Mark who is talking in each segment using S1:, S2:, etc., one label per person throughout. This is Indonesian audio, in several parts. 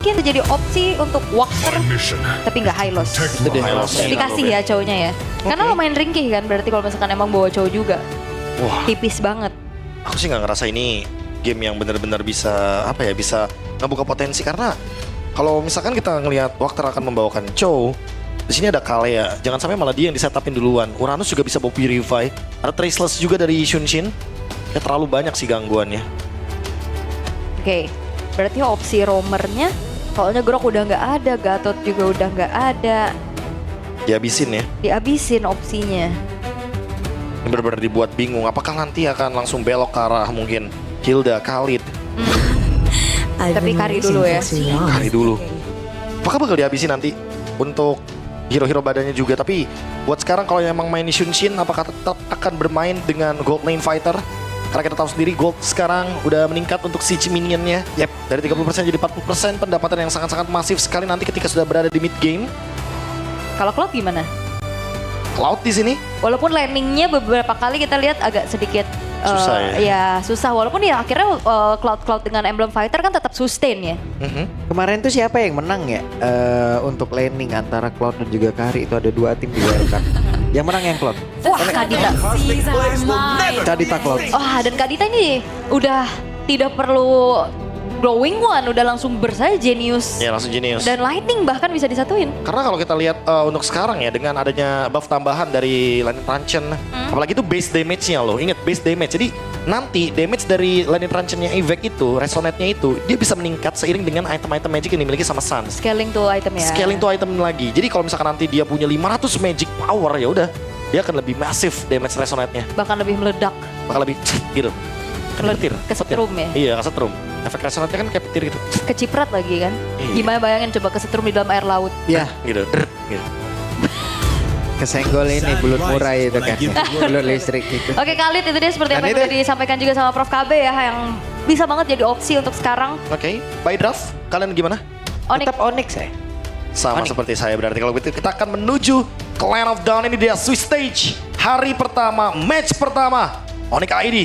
S1: mungkin jadi opsi untuk Walker tapi nggak high loss. Dikasih ya cowoknya ya. Karena lumayan ringkih kan, berarti kalau misalkan emang bawa cowok juga.
S2: Wah,
S1: tipis banget.
S2: aku sih nggak ngerasa ini game yang benar-benar bisa bisa ngebuka potensi, karena kalau misalkan kita ngelihat Walker akan membawakan Chow, di sini ada Kalea, jangan sampai malah dia yang disetupin duluan. Uranus juga bisa bawa Purify, ada Traceless juga dari Xunshin. Ya terlalu banyak sih gangguannya.
S1: Oke, berarti opsi roamernya, soalnya Grok udah nggak ada, Gatot juga udah nggak ada.
S2: Dihabisin ya.
S1: Dihabisin opsinya.
S2: Ini benar-benar dibuat bingung, apakah nanti akan langsung belok ke arah mungkin Hilda, Khalid.
S1: Tapi Kari dulu ya.
S2: Kari dulu. Apakah bakal dihabisin nanti untuk hero-hero badannya juga? Tapi buat sekarang kalau emang main di Xunshin, apakah tetap akan bermain dengan Gold Lane Fighter? Karena kita tahu sendiri Gold sekarang udah meningkat untuk siege minionnya. Yep, dari 30% jadi 40%, pendapatan yang sangat-sangat masif sekali nanti ketika sudah berada di mid game.
S1: Kalau Cloud gimana?
S2: Cloud di sini
S1: Walaupun landingnya beberapa kali kita lihat agak sedikit
S2: susah ya.
S1: Ya susah, walaupun ya akhirnya Cloud dengan Emblem Fighter kan tetap sustain ya.
S3: Kemarin tuh siapa yang menang ya untuk landing antara Cloud dan juga Kari? Itu ada 2 tim di wildcard. Yang menang yang Cloud.
S1: Wah, Kadita.
S3: Kadita Cloud.
S1: Wah, dan Kadita ini udah tidak perlu glowing one, udah langsung bersaja Genius.
S2: Ya langsung Genius.
S1: Dan Lightning bahkan bisa disatuin.
S2: Karena kalau kita lihat untuk sekarang ya, dengan adanya buff tambahan dari Lightning Truncheon, apalagi itu base damage-nya loh, ingat base damage. Jadi nanti damage dari Lightning Truncheon-nya Evac itu, resonate-nya itu, dia bisa meningkat seiring dengan item-item magic yang dimiliki sama Sans.
S1: Scaling tuh item ya.
S2: Scaling tuh item lagi. Jadi kalau misalkan nanti dia punya 500 magic power, ya udah, dia akan lebih massive damage resonate-nya.
S1: Bahkan lebih meledak.
S2: Bakal lebih gitu. Kan petir.
S1: Kesetrum ya.
S2: Iya, kesetrum. Efek resonate-nya kan kayak petir gitu.
S1: Keciprat lagi kan.
S2: Iya.
S1: Gimana bayangin coba kesetrum di dalam air laut.
S3: Ya,
S2: Gitu. Gitu.
S3: kesenggol ini bulut murai itu kan. Bulut listrik gitu.
S1: Oke, Khalid, itu dia seperti apa
S3: Dan
S1: yang
S3: itu-
S1: udah disampaikan juga sama Prof KB ya, yang bisa banget jadi opsi untuk sekarang.
S2: Oke, by draft, kalian gimana?
S1: Onyx.
S3: Tetap Onyx ya.
S2: Sama
S3: Onyx.
S2: seperti saya, berarti kalau begitu kita akan menuju ke Land of Dawn. Ini dia Swiss Stage. Hari pertama, match pertama. Onyx ID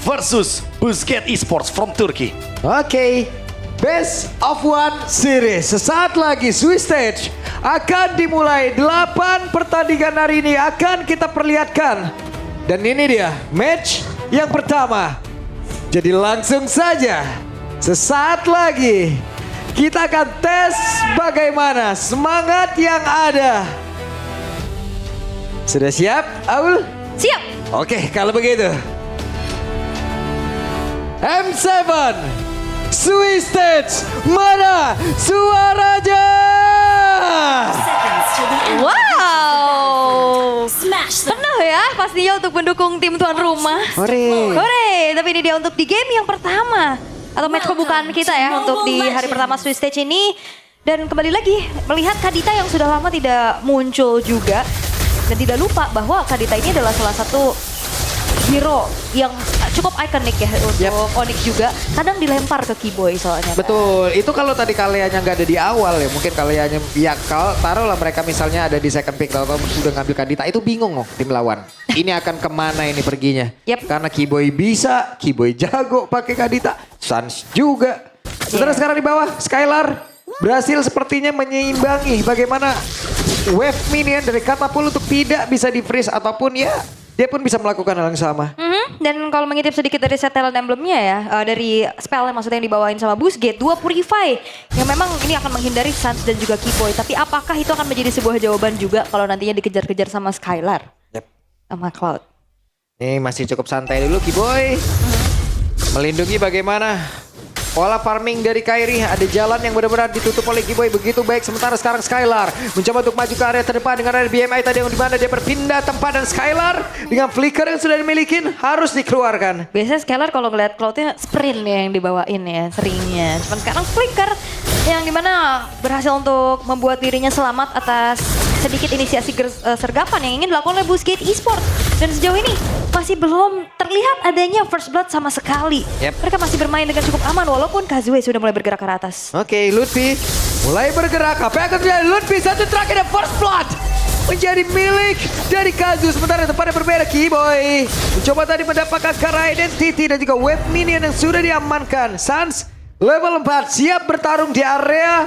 S2: versus Busquets Esports from Turkey.
S3: Oke, Best of One Series. Sesaat lagi Swiss Stage akan dimulai. 8 pertandingan hari ini akan kita perlihatkan. Dan ini dia match yang pertama. Jadi langsung saja, sesaat lagi kita akan tes bagaimana semangat yang ada. Sudah siap, Aul?
S1: Siap.
S3: Oke, kalau begitu. M7 Swiss Stage, mana suaranya?
S1: Wow. Penuh ya pastinya untuk mendukung tim tuan rumah.
S3: Hore.
S1: Hore, tapi ini dia untuk di game yang pertama. Atau match pembukaan kita ya untuk di hari pertama Swiss Stage ini. Dan kembali lagi melihat Kadita yang sudah lama tidak muncul juga. Dan tidak lupa bahwa Kadita ini adalah salah satu hero yang cukup ikonik ya untuk Onyx juga. Kadang dilempar ke Keyboy soalnya.
S3: Betul, itu kalau tadi Kaleanya nggak ada di awal ya, mungkin Kaleanya ya kalau taruhlah mereka misalnya ada di second pick atau sudah ngambil Kadita, itu bingung loh tim lawan. Ini akan kemana ini perginya?
S1: Yep.
S3: Karena Keyboy bisa, Keyboy jago pakai Kadita, Sans juga. Sementara sekarang di bawah, Skylar berhasil sepertinya menyeimbangi bagaimana wave minion dari Katapult untuk tidak bisa di-freeze ataupun ya dia pun bisa melakukan hal yang sama.
S1: Dan kalau mengintip sedikit dari set talent emblemnya ya, dari spell yang maksudnya yang dibawain sama Busquets, 2 Purify yang memang ini akan menghindari Sans dan juga Keyboy. Tapi apakah itu akan menjadi sebuah jawaban juga kalau nantinya dikejar-kejar sama Skylar?
S3: Yep.
S1: Sama Cloud.
S3: Ini masih cukup santai dulu Keyboy. Melindungi bagaimana pola farming dari Kairi. Ada jalan yang benar-benar ditutup oleh Keyboy begitu baik. Sementara sekarang Skylar mencoba untuk maju ke area terdepan dengan area BMI tadi yang dimana dia berpindah tempat. Dan Skylar dengan flicker yang sudah dimiliki harus dikeluarkan.
S1: Biasanya Skylar kalau ngeliat Cloudnya sprint ya yang dibawain ya seringnya. Cuman sekarang flicker yang dimana berhasil untuk membuat dirinya selamat atas sedikit inisiasi sergapan yang ingin dilakukan oleh Busquets Esports. Dan sejauh ini masih belum terlihat adanya first blood sama sekali.
S3: Yep.
S1: Mereka masih bermain dengan cukup aman walaupun Kazue sudah mulai bergerak ke atas.
S3: Oke, Lutfi mulai bergerak. Apa yang akan terjadi? Lutfi satu terakhir dan first blood menjadi milik dari Kazu. Sementara tempatnya berbeda, Keyboy mencoba tadi mendapatkan Kara Identity dan juga wave minion yang sudah diamankan. Sans Level 4 siap bertarung di area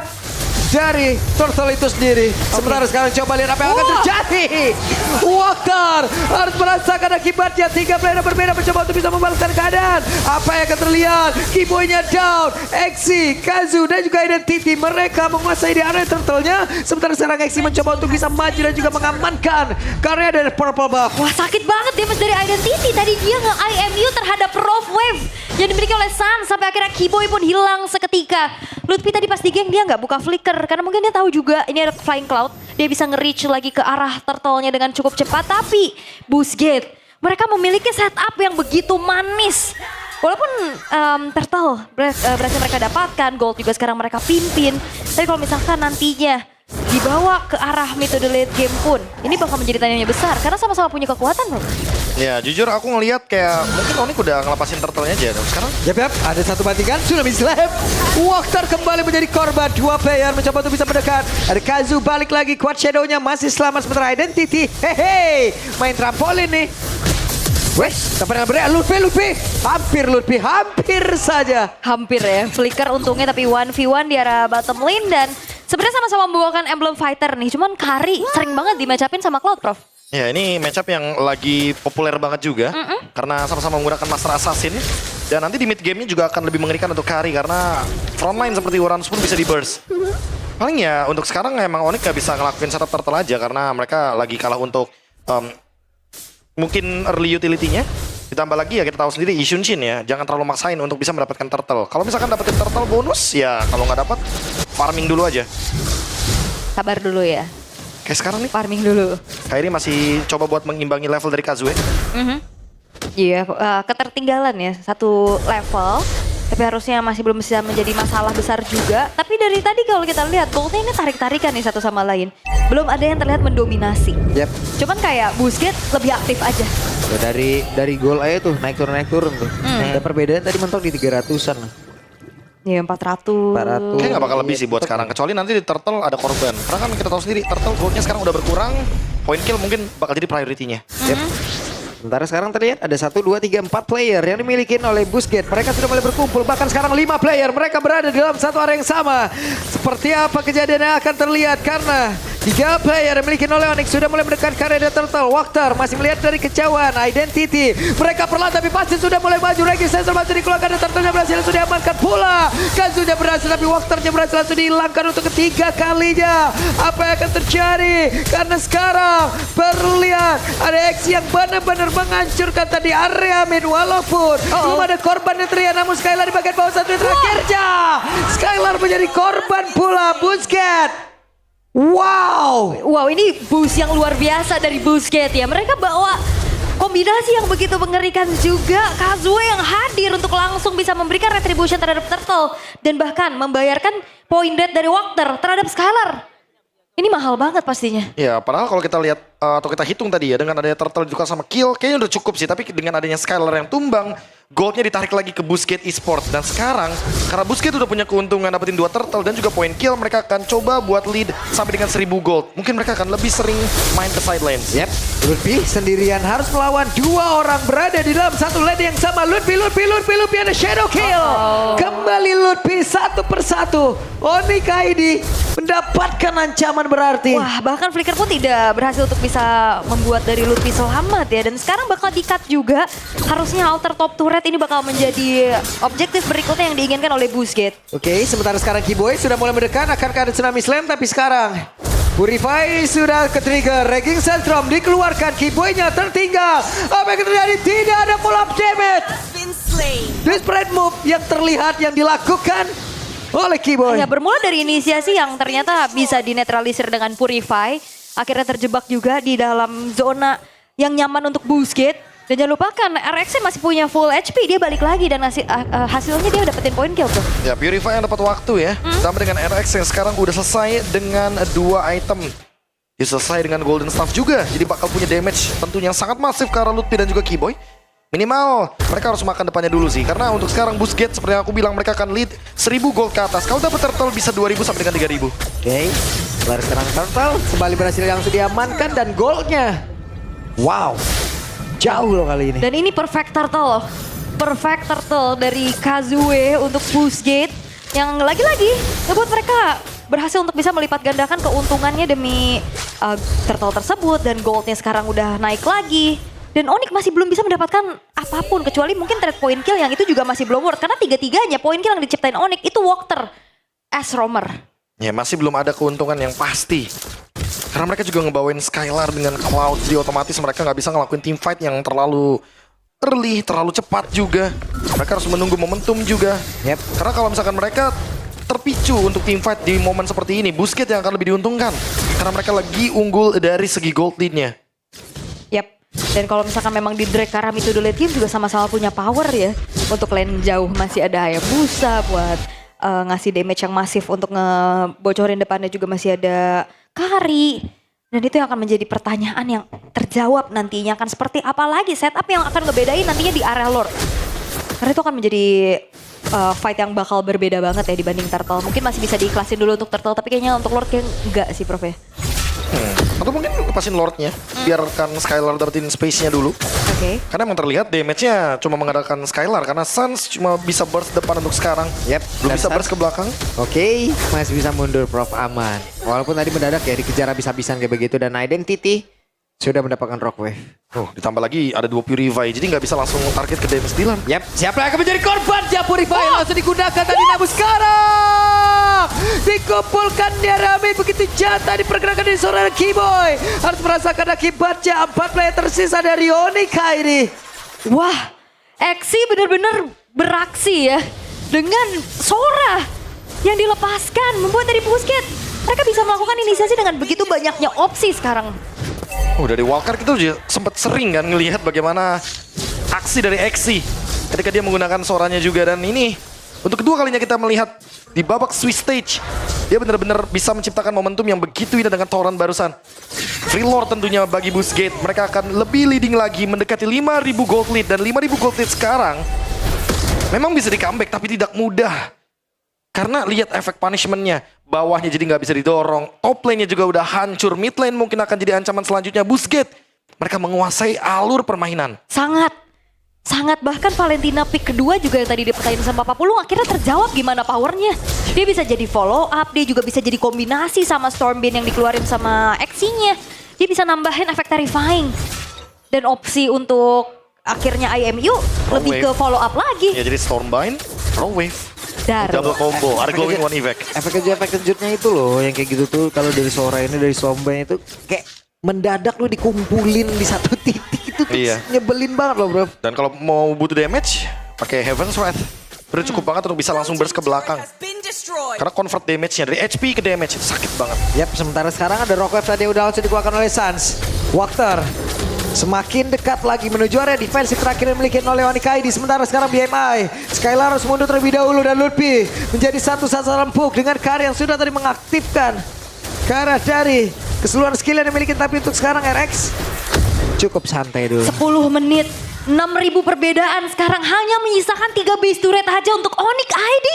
S3: dari Turtle itu sendiri. Sementara sekarang coba lihat apa yang akan terjadi. Walker harus merasakan akibatnya. 3 player berbeda mencoba untuk bisa membalaskan keadaan. Apa yang akan terlihat? Keyboy-nya down. Exi, Kazu dan juga Identity. Mereka menguasai di area Turtle-nya. Sementara sekarang Exi mencoba untuk bisa maju dan juga mengamankan karya dari Purple Buff.
S1: Wah sakit banget damage dari Identity. Tadi dia nge-IMU terhadap Rough Wave yang dimiliki oleh Sun. Sampai akhirnya Keyboy pun hilang seketika. Lutfi tadi pas di geng dia nggak buka flicker. Karena mungkin dia tahu juga ini ada Flying Cloud. Dia bisa nge-reach lagi ke arah turtle-nya dengan cukup cepat. Tapi Boostgate, mereka memiliki setup yang begitu manis. Walaupun turtle berhasil mereka dapatkan, gold juga sekarang mereka pimpin. Tapi kalau misalkan nantinya dibawa ke arah metode late game pun, ini bakal menjadi tanyanya besar. Karena sama-sama punya kekuatan loh.
S2: Ya jujur aku ngelihat kayak mungkin Onyx udah ngelepasin turtle-nya aja. Dan sekarang
S3: Yap, ada satu bantingan, Tsunami Slam. Walker kembali menjadi korban. 2 player mencoba untuk bisa mendekat. Ada Kazu balik lagi, Quad Shadow-nya masih selamat sementara Identity. Hehe, main trampolin nih. Wes, sampai dengan berea, Lutfi. Hampir saja.
S1: Hampir ya, flicker untungnya tapi 1v1 di arah bottom lane. Dan sebenarnya sama-sama membawakan emblem fighter nih. Cuman Kari sering banget di-match-upin sama Cloud, Prof.
S2: ya ini matchup yang lagi populer banget juga. Karena sama-sama menggunakan Master Assassin. Dan nanti di mid game-nya juga akan lebih mengerikan untuk Kari. Karena frontline seperti Uranus pun bisa di burst. Paling ya untuk sekarang emang Onyx gak bisa ngelakuin setup turtle aja. Karena mereka lagi kalah untuk mungkin early utility-nya. Ditambah lagi ya kita tahu sendiri Ishunshin ya. Jangan terlalu maksain untuk bisa mendapatkan turtle. Kalau misalkan dapetin turtle bonus ya kalau nggak dapat farming dulu aja.
S1: Sabar dulu ya.
S2: Kayak sekarang nih.
S1: Farming dulu.
S2: Kairi masih coba buat mengimbangi level dari Kazue.
S1: Iya, ketertinggalan ya satu level. Tapi harusnya masih belum bisa menjadi masalah besar juga. Tapi dari tadi kalau kita lihat goldnya ini tarik-tarikan nih satu sama lain. Belum ada yang terlihat mendominasi.
S3: Yap.
S1: Cuman kayak Boostgate lebih aktif aja.
S3: Ya, dari gol aja tuh naik turun tuh. Ada perbedaan tadi mentok di 300-an.
S1: Ya 400.
S2: Kayaknya nggak bakal lebih sih buat sekarang. Kecuali nanti di turtle ada korban. Karena kan kita tahu sendiri turtle goldnya sekarang udah berkurang. Point kill mungkin bakal jadi priority-nya.
S3: Yep. Sementara sekarang terlihat ada 1, 2, 3, 4 player yang dimiliki oleh Boostgate. Mereka sudah mulai berkumpul, bahkan sekarang 5 player. Mereka berada di dalam satu area yang sama. Seperti apa kejadiannya akan terlihat karena 3 player yang dimiliki oleh Onyx sudah mulai mendekat ke area turtle. Walker masih melihat dari kejauhan. Identity. Mereka perlahan tapi pasti sudah mulai maju. Regi Sensor masih dikeluarkan dan turtle-nya berhasil sudah diamankan pula. Kazunya berhasil tapi Walker-nya berhasil langsung dihilangkan untuk ketiga kalinya. Apa yang akan terjadi? Karena sekarang terlihat ada X yang benar-benar menghancurkan tadi area mid walaupun belum ada korban yang terlihat namun Skylar di bagian bawah satu yang terakhirnya. Skylar menjadi korban pula Boostgate. Wow.
S1: Wow, ini boost yang luar biasa dari Boostgate ya. Mereka bawa kombinasi yang begitu mengerikan juga. Kazue yang hadir untuk langsung bisa memberikan retribution terhadap turtle. Dan bahkan membayarkan point dead dari Walker terhadap Skylar. Ini mahal banget pastinya.
S2: Ya, padahal kalau kita lihat atau kita hitung tadi ya, dengan adanya turtle juga sama kill, kayaknya udah cukup sih. Tapi dengan adanya Skylar yang tumbang, goldnya ditarik lagi ke Boostgate Esports. Dan sekarang, karena Boostgate udah punya keuntungan dapetin 2 turtle dan juga point kill, mereka akan coba buat lead sampai dengan 1000 gold. Mungkin mereka akan lebih sering main ke side lanes.
S3: Yep, Lutfi sendirian harus melawan 2 orang berada di dalam satu lane yang sama. Lutfi ada shadow kill. Kembali Lutfi satu persatu. Onyx ID mendapatkan ancaman berarti.
S1: Wah, bahkan Flicker pun tidak berhasil untuk bisa membuat dari Lutfi selamat ya. Dan sekarang bakal di-cut juga. Harusnya alter top turret ini bakal menjadi objektif berikutnya yang diinginkan oleh Boostgate.
S3: Oke, sementara sekarang Keyboy sudah mulai mendekat. Akankah ada Tsunami Slam? Tapi sekarang Purify sudah ke-trigger. Raging Sandstrom dikeluarkan. Keyboy-nya tertinggal. Apa yang terjadi? Tidak ada pull-up damage. Desperate move yang terlihat yang dilakukan oleh Keyboy.
S1: Ya, bermula dari inisiasi yang ternyata bisa dinetralisir dengan Purify. Akhirnya terjebak juga di dalam zona yang nyaman untuk Boostgate. Dan jangan lupakan RX masih punya full HP. Dia balik lagi dan hasilnya dia dapetin point kill tuh.
S2: Ya, Purify yang dapat waktu ya. Sama dengan RX yang sekarang udah selesai dengan 2 item. Dia selesai dengan Golden Staff juga. Jadi bakal punya damage tentunya yang sangat masif ke arah Lutfi dan juga Keyboy. Minimal mereka harus makan depannya dulu sih. Karena untuk sekarang Boostgate seperti yang aku bilang mereka akan lead 1000 gold ke atas. Kalau dapat turtle bisa 2000 sampai dengan 3000.
S3: Oke, setelah serang turtle kembali berhasil yang sudah diamankan dan goldnya. Wow, jauh loh kali ini.
S1: Dan ini perfect turtle loh. Perfect turtle dari Kazue untuk Boostgate. Yang lagi-lagi ngebuat mereka berhasil untuk bisa melipat gandakan keuntungannya demi turtle tersebut. Dan goldnya sekarang udah naik lagi. Dan Onyx masih belum bisa mendapatkan apapun kecuali mungkin trade point kill yang itu juga masih belum worth. Karena tiga-tiganya point kill yang diciptain Onyx itu Walker as roamer.
S2: Ya masih belum ada keuntungan yang pasti. Karena mereka juga ngebawain Skylar dengan Cloud, jadi otomatis mereka nggak bisa ngelakuin team fight yang terlalu early, terlalu cepat juga. Mereka harus menunggu momentum juga. Karena kalau misalkan mereka terpicu untuk team fight di momen seperti ini, Busquets yang akan lebih diuntungkan. Karena mereka lagi unggul dari segi gold lead-nya.
S1: Dan kalau misalkan memang di drag Karam itu dulu tim juga sama-sama punya power ya. Untuk lane jauh masih ada Hayabusa buat ngasih damage yang masif untuk ngebocorin depannya juga masih ada Kari. Dan itu yang akan menjadi pertanyaan yang terjawab nantinya akan seperti apa lagi setup yang akan ngebedain nantinya di area Lord. Karena itu akan menjadi fight yang bakal berbeda banget ya dibanding Turtle. Mungkin masih bisa diiklasin dulu untuk Turtle tapi kayaknya untuk Lord kayak enggak sih Prof ya.
S2: Atau mungkin lepasin Lordnya, biarkan Skylar dapetin space-nya dulu. Karena emang terlihat damage-nya cuma mengandalkan Skylar karena Suns cuma bisa burst depan untuk sekarang. Belum bisa burst ke belakang.
S3: Masih bisa mundur Prof aman. Walaupun tadi mendadak ya dikejar habis-habisan kayak begitu dan Identity sudah mendapatkan rock wave.
S2: Ditambah lagi ada 2 Purify, jadi nggak bisa langsung target ke damage dealer.
S3: Siapa yang akan menjadi korban? Purify langsung digunakan tadi namun sekarang dikumpulkan dia rame begitu jatah di pergerakan dari seorang Keyboy. Harus merasakan akibatnya 4 player tersisa dari Onyx ini.
S1: Wah, Exi benar-benar beraksi ya. Dengan Sora yang dilepaskan membuat dari Busquets mereka bisa melakukan inisiasi dengan begitu banyaknya opsi sekarang.
S2: Dari Walker kita juga sempat sering kan ngelihat bagaimana aksi dari Exi ketika dia menggunakan Soranya juga. Dan ini untuk kedua kalinya kita melihat di babak Swiss Stage dia benar-benar bisa menciptakan momentum yang begitu indah dengan Tauren barusan. Free Lord tentunya bagi Busquets, mereka akan lebih leading lagi mendekati 5.000 gold lead. Dan 5.000 gold lead sekarang memang bisa di comeback tapi tidak mudah. Karena lihat efek punishment-nya, bawahnya jadi nggak bisa didorong, top lane-nya juga udah hancur, mid lane mungkin akan jadi ancaman selanjutnya. Busquets, mereka menguasai alur permainan.
S1: Sangat bahkan Valentina pick kedua juga yang tadi dipertain sama Papa Pulung akhirnya terjawab gimana powernya. Dia bisa jadi follow up, dia juga bisa jadi kombinasi sama Stormbeam yang dikeluarin sama Exi-nya. Dia bisa nambahin efek terrifying. Dan opsi untuk akhirnya IMU lebih ke follow up lagi.
S2: Ya jadi Stormbind, Roll Wave.
S1: Double
S2: combo, ada glowing one effect.
S3: Efek kejutnya itu loh, yang kayak gitu tuh kalau dari Sora ini, dari Stormbind itu kayak mendadak lu dikumpulin di satu titik itu tuh nyebelin banget loh bro.
S2: Dan kalau mau butuh damage, pakai Heaven's Wrath. Udah cukup banget untuk bisa langsung burst ke belakang. Karena convert damage-nya dari HP ke damage itu sakit banget.
S3: Sementara sekarang ada Rock Wave tadi udah langsung dikeluarkan oleh Suns. Walker semakin dekat lagi menuju area defensif terakhir yang dimiliki oleh Onyx. Sementara sekarang BMI Skylar harus mundur terlebih dahulu dan Lutfi menjadi satu sasaran empuk dengan Kari yang sudah tadi mengaktifkan ke arah dari keseluruhan skill yang dimiliki. Tapi untuk sekarang RX cukup santai dulu.
S1: 10 menit 6.000 perbedaan sekarang hanya menyisakan 3 base turret aja untuk Onyx ID.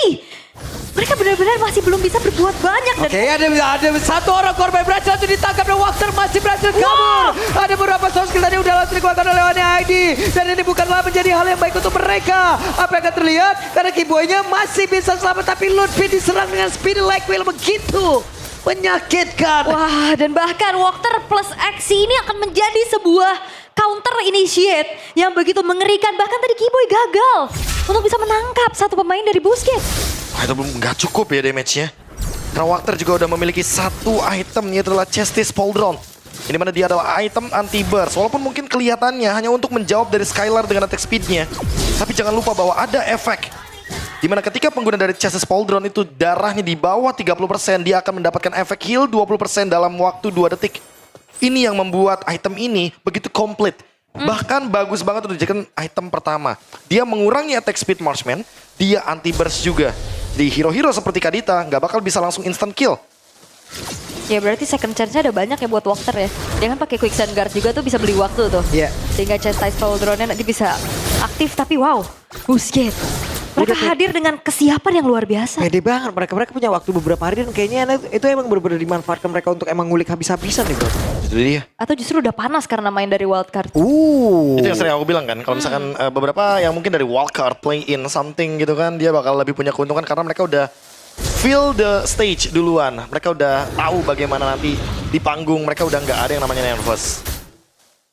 S1: Mereka benar-benar masih belum bisa berbuat banyak.
S3: Ada satu orang korban berhasil langsung ditangkap dan Walker masih berhasil kabur. Ada beberapa soft skill tadi udah langsung dikeluarkan oleh Onyx ID. Dan ini bukanlah menjadi hal yang baik untuk mereka. Apa yang akan terlihat? Karena Keyboy-nya masih bisa selamat tapi Lutfi diserang dengan speed like wheel begitu menyakitkan.
S1: Wah, dan bahkan Walker plus Exi ini akan menjadi sebuah counter initiate yang begitu mengerikan. Bahkan tadi Keyboy gagal untuk bisa menangkap satu pemain dari Busquets.
S2: Itu belum nggak cukup ya damage-nya. Karena Walker juga udah memiliki satu item, yaitu adalah Chestis Pauldron. Ini mana dia adalah item anti-burst. Walaupun mungkin kelihatannya hanya untuk menjawab dari Skylar dengan attack speed-nya. Tapi jangan lupa bahwa ada efek. Dimana ketika pengguna dari Chestis Pauldron itu darahnya di bawah 30%, dia akan mendapatkan efek heal 20% dalam waktu 2 detik. Ini yang membuat item ini begitu komplit. Bahkan bagus banget untuk dijadikan item pertama. Dia mengurangi attack speed marksman, dia anti-burst juga. Di hero-hero seperti Kadita nggak bakal bisa langsung instant kill.
S1: Ya berarti second chance-nya ada banyak ya buat Walker ya. Dia kan pakai quicksand guard juga tuh bisa beli waktu tuh. Sehingga Chastise Pauldron-nya nanti bisa aktif. Tapi wow, Busquets Mereka hadir dengan kesiapan yang luar biasa.
S3: Pede banget mereka punya waktu beberapa hari dan kayaknya itu emang benar-benar dimanfaatkan mereka untuk emang ngulik habis-habisan nih bro.
S2: Itu dia.
S1: Atau justru udah panas karena main dari wildcard.
S2: Itu yang sering aku bilang kan, kalau misalkan beberapa yang mungkin dari wildcard play in something gitu kan, dia bakal lebih punya keuntungan karena mereka udah feel the stage duluan. Mereka udah tahu bagaimana nanti di panggung, mereka udah nggak ada yang namanya nervous.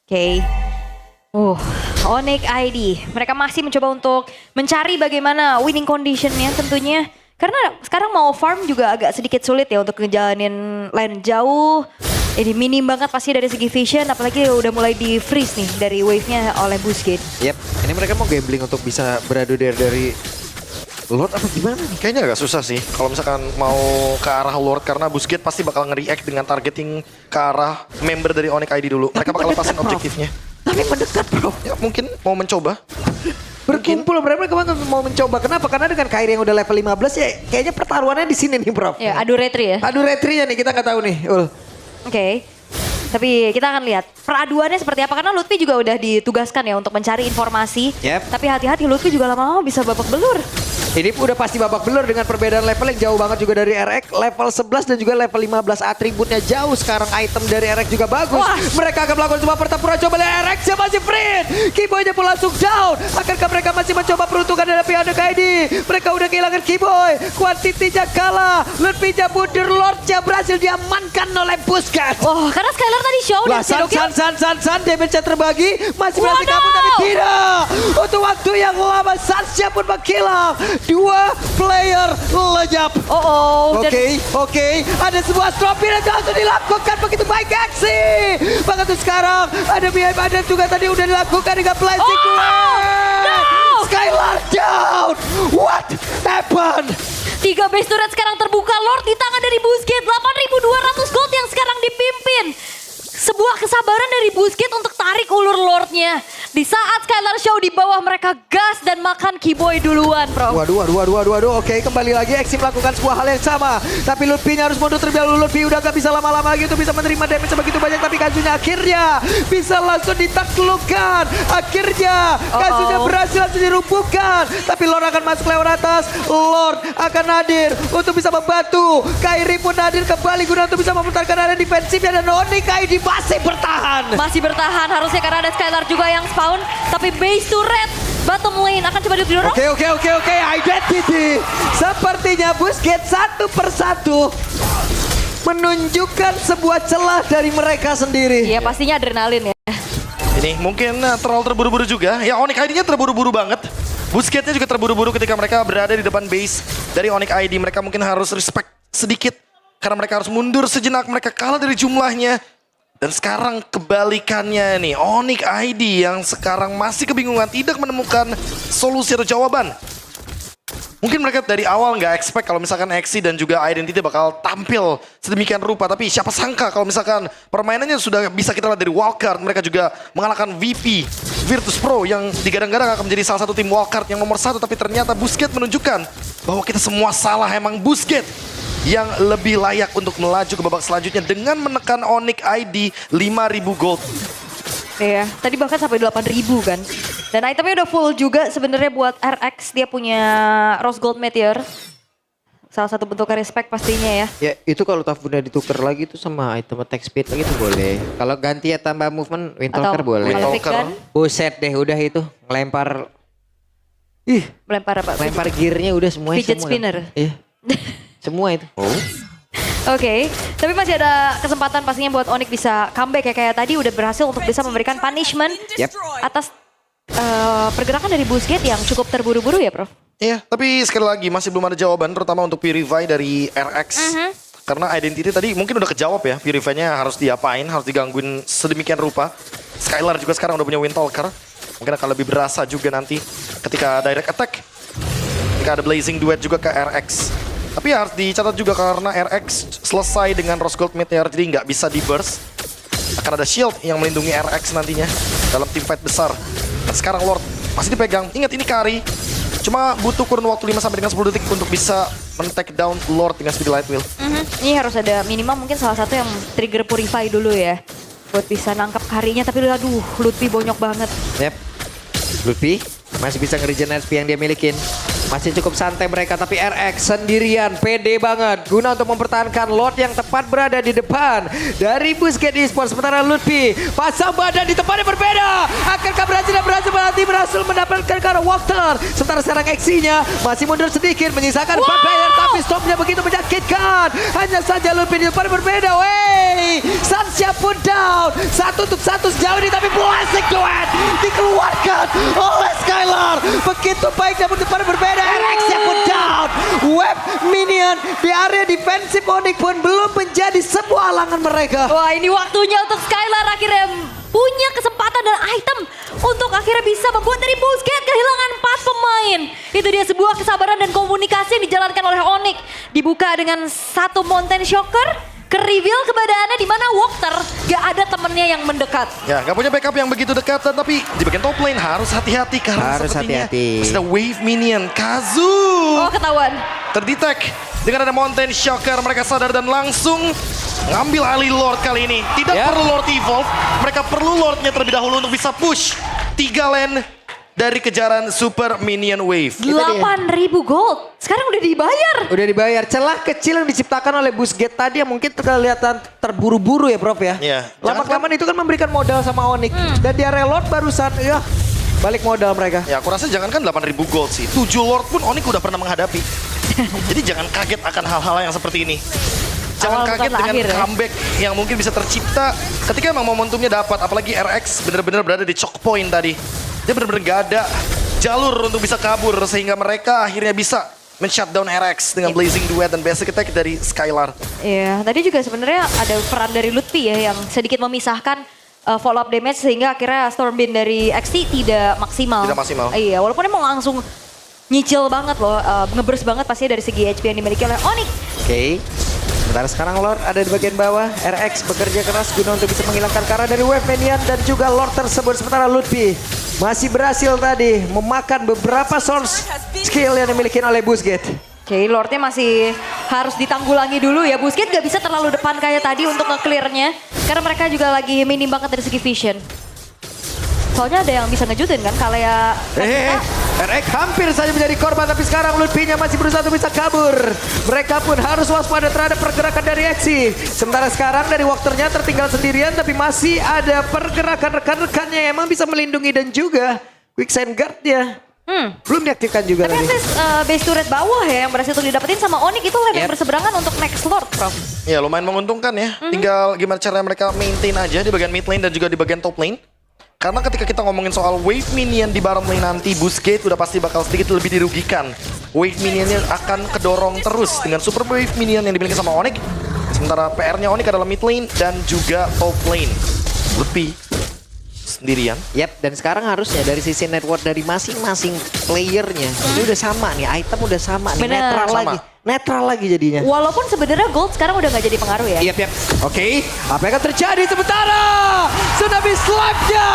S1: Oke. Onyx ID. Mereka masih mencoba untuk mencari bagaimana winning conditionnya tentunya. Karena sekarang mau farm juga agak sedikit sulit ya untuk ngejalanin lane jauh. Ini minim banget pasti dari segi vision, apalagi udah mulai di freeze nih dari wave-nya oleh Busquets.
S3: Yep, ini mereka mau gambling untuk bisa beradu dari Lord apa gimana nih?
S2: Kayaknya agak susah sih kalau misalkan mau ke arah Lord karena Busquets pasti bakal nge-react dengan targeting ke arah member dari Onyx ID dulu. Mereka bakal lepasin objektifnya.
S3: Tapi mendekat bro.
S2: Ya mungkin mau mencoba.
S3: Berkumpul mereka mau mencoba. Kenapa? Karena dengan Kairi yang udah level 15 ya kayaknya pertaruhannya di sini nih bro.
S1: Ya, adu retri ya.
S3: Adu retrinya nih kita nggak tahu nih.
S1: Oke. Tapi kita akan lihat peraduannya seperti apa. Karena Lutfi juga udah ditugaskan ya untuk mencari informasi.
S3: Yep.
S1: Tapi hati-hati Lutfi juga lama-lama bisa babak belur.
S3: Ini udah pasti babak belur dengan perbedaan level yang jauh banget juga dari RX. Level 11 dan juga level 15 atributnya jauh. Sekarang item dari RX juga bagus.
S1: Wah.
S3: Mereka akan melakukan sebuah pertempuran. Coba lihat RX yang masih free. Keyboy-nya pun langsung down. Akankah mereka masih mencoba peruntungan dari pihak KD? Mereka udah kehilangan Keyboy. Kuantitinya kalah. Lutfi-nya mundur. Lord-nya berhasil diamankan oleh Busquets.
S1: Karena Skylar tadi show
S3: Lah,
S1: dan
S3: San, damage-nya terbagi. Masih berhasil kabur tapi tidak. Untuk waktu yang lama, Sansnya pun menghilang. 2 player lenyap. Oke. Ada sebuah stropin yang langsung dilakukan begitu baik aksi. Bahkan tuh sekarang ada behind ada juga tadi udah dilakukan dengan blessing Skylar down. What happened?
S1: 3 base turret sekarang terbuka. Lord di tangan dari Busquets. 8.200 gold yang sekarang dipimpin. Sebuah kesabaran dari Busquets untuk tarik ulur Lordnya. Di saat Skylar Show di bawah mereka gas dan makan Keyboy duluan bro.
S3: Waduh. Oke, kembali lagi Exim melakukan sebuah hal yang sama. Tapi Lutfi-nya harus mundur terlebih dahulu. Lutfi udah gak bisa lama-lama lagi untuk bisa menerima damage sebegitu banyak. Tapi Kazunya akhirnya bisa langsung ditaklukkan. Akhirnya Kazunya berhasil langsung dirumpuhkan. Tapi Lord akan masuk lewat atas. Lord akan hadir untuk bisa membantu. Kairi pun hadir kembali guna untuk bisa memutarkan area defensifnya. Dan Onyx ID masih bertahan.
S1: Masih bertahan harusnya karena ada Skylar juga yang spawn. Tapi base turret bottom lane akan coba didorong.
S3: Oke. Identity. Sepertinya Busquets satu persatu menunjukkan sebuah celah dari mereka sendiri.
S1: Iya pastinya adrenalin ya.
S2: Ini mungkin terlalu terburu-buru juga. Ya Onyx ID-nya terburu-buru banget. Busquets-nya juga terburu-buru ketika mereka berada di depan base dari Onyx ID. Mereka mungkin harus respect sedikit. Karena mereka harus mundur sejenak. Mereka kalah dari jumlahnya. Dan sekarang kebalikannya nih, Onyx ID yang sekarang masih kebingungan, tidak menemukan solusi atau jawaban. Mungkin mereka dari awal nggak expect kalau misalkan Exi dan juga Identity bakal tampil sedemikian rupa. Tapi siapa sangka kalau misalkan permainannya sudah bisa kita lihat dari wildcard. Mereka juga mengalahkan VP, Virtus Pro yang digadang-gadang akan menjadi salah satu tim wildcard yang nomor 1. Tapi ternyata Busquets menunjukkan bahwa kita semua salah, emang Busquets yang lebih layak untuk melaju ke babak selanjutnya dengan menekan Onyx ID 5.000 gold.
S1: Iya, tadi bahkan sampai 8.000 kan. Dan itemnya udah full juga sebenarnya buat RX. Dia punya Rose Gold Meteor. Salah satu bentuk respect pastinya ya.
S3: Ya itu kalau Tafuna ditukar lagi itu sama item attack speed lagi itu boleh. Kalau ganti ya tambah movement Windtalker boleh.
S1: Malefican.
S3: Buset deh udah itu ngelempar.
S1: Melempar apa?
S3: Lempar gearnya udah semuanya.
S1: Fidget
S3: semua.
S1: spinner.
S3: Iya. Semua itu.
S1: Oke, tapi masih ada kesempatan pastinya buat Onyx bisa comeback ya. Kayak tadi udah berhasil untuk bisa memberikan punishment atas pergerakan dari Busquets yang cukup terburu-buru ya Prof?
S2: Iya, tapi sekali lagi masih belum ada jawaban terutama untuk Purify dari RX. Karena Identity tadi mungkin udah kejawab ya, Purify-nya harus diapain, harus digangguin sedemikian rupa. Skylar juga sekarang udah punya Windtalker. Mungkin akan lebih berasa juga nanti ketika direct attack. Ketika ada Blazing Duet juga ke RX. Tapi harus dicatat juga karena RX selesai dengan Rose Gold Meteor, jadi nggak bisa di burst. Akan ada shield yang melindungi RX nantinya dalam tim fight besar. Dan sekarang Lord masih dipegang. Ingat ini Kari. Cuma butuh kurun waktu 5 sampai dengan 10 detik untuk bisa men-take down Lord dengan speed light wheel.
S1: Ini harus ada minimal mungkin salah satu yang trigger Purify dulu ya. Buat bisa nangkap Karinya, tapi aduh Lutfi bonyok banget.
S3: Yep. Lutfi masih bisa nge-regen SP yang dia milikin. Masih cukup santai mereka, tapi RX sendirian, pede banget. Guna untuk mempertahankan Lord yang tepat berada di depan. Dari Busquets Esports, sementara Lutfi pasang badan di tempat yang berbeda. Akankah berhasil mendapatkan ke arah Walter. Sementara sekarang X-nya masih mundur sedikit, menyisakan 4 player, tapi stopnya begitu menyakitkan. Hanya saja Lutfi di tempat yang berbeda. Wey, Sansya pun down. 1 untuk 1 sejauh ini, tapi Blessing Duet dikeluarkan oleh Skylar. Begitu baik namun di tempat yang berbeda. RX-nya pun down. Web minion di area defensif Onyx pun belum menjadi sebuah halangan mereka.
S1: Wah, ini waktunya untuk Skylar akhirnya punya kesempatan dan item untuk akhirnya bisa membuat dari Busquets kehilangan 4 pemain. Itu dia sebuah kesabaran dan komunikasi yang dijalankan oleh Onyx. Dibuka dengan 1 Mountain Shocker. Ke-reveal keberadaannya di mana Walter gak ada temennya yang mendekat.
S2: Ya, gak punya backup yang begitu dekat, tapi di bagian top lane harus hati-hati karena
S3: Harus
S2: sepertinya
S3: hati-hati.
S2: sudah wave minion Kazu
S1: Oh, ketahuan.
S2: terdetek dengan ada Mountain Shocker. Mereka sadar dan langsung ngambil alih Lord kali ini. Tidak
S3: Ya.
S2: perlu Lord evolve, mereka perlu Lordnya terlebih dahulu untuk bisa push 3 lane dari kejaran Super Minion Wave.
S1: 8.000 gold. Sekarang udah dibayar.
S3: Udah dibayar. Celah kecil yang diciptakan oleh Busquets tadi yang mungkin kelihatan terburu-buru ya Prof ya.
S2: Iya.
S3: Lama-kelamaan itu kan memberikan modal sama Onyx. Dan di area Lord barusan ya balik modal mereka.
S2: Ya, aku rasa jangankan 8.000 gold sih, 7 Lord pun Onyx udah pernah menghadapi. Jadi jangan kaget akan hal-hal yang seperti ini. Jangan
S1: Awal
S2: kaget
S1: bukan
S2: dengan
S1: akhir ya.
S2: comeback yang mungkin bisa tercipta ketika emang momentumnya dapat. Apalagi RX benar-benar berada di choke point tadi. Dia benar-benar gak ada jalur untuk bisa kabur sehingga mereka akhirnya bisa men-shutdown RX dengan Blazing Duet dan basic attack dari Skylar.
S1: Iya, tadi juga sebenarnya ada peran dari Lutfi ya yang sedikit memisahkan follow up damage sehingga akhirnya Stormwind dari XT tidak maksimal.
S2: Tidak maksimal.
S1: Iya, walaupun emang langsung nyicil banget loh, ngeburst banget pasti dari segi HP yang dimiliki oleh Onyx.
S3: Oke. Sementara sekarang Lord ada di bagian bawah. RX bekerja keras guna untuk bisa menghilangkan Kara dari wave minion dan juga Lord tersebut. Sementara Lutfi masih berhasil tadi memakan beberapa source skill yang dimiliki oleh Busquets.
S1: Oke, Lordnya masih harus ditanggulangi dulu ya. Busquets gak bisa terlalu depan kayak tadi untuk nge-clearnya. Karena mereka juga lagi minim banget dari segi vision. Soalnya ada yang bisa ngejutin kan kalau ya
S3: RX hampir saja menjadi korban, tapi sekarang Lutfi-nya masih berusaha untuk bisa kabur. Mereka pun harus waspada terhadap pergerakan dari Exi. Sementara sekarang dari Walternya tertinggal sendirian, tapi masih ada pergerakan rekan-rekannya yang emang bisa melindungi dan juga quicksand guard-nya. Belum diaktifkan juga
S1: Tapi
S3: tadi.
S1: at least base turret bawah ya yang berhasil untuk didapetin sama Onyx itu lane yang berseberangan untuk next Lord, Prof.
S2: Ya lumayan menguntungkan ya. Tinggal gimana caranya mereka maintain aja di bagian mid lane dan juga di bagian top lane. Karena ketika kita ngomongin soal wave minion di bottom lane nanti, Busquets udah pasti bakal sedikit lebih dirugikan. Wave minionnya akan kedorong terus dengan super wave minion yang dimiliki sama Onyx. Sementara PR-nya Onyx adalah mid lane dan juga top lane. Lebih sendirian.
S3: Yap, dan sekarang harusnya dari sisi network dari masing-masing playernya ini udah sama nih, item udah sama nih,
S1: Bener.
S3: netral
S2: Sama.
S3: lagi. Netral lagi jadinya.
S1: Walaupun sebenarnya gold sekarang udah gak jadi pengaruh ya.
S3: Yap. Oke, apa yang akan terjadi sementara? Tsunami slap-nya,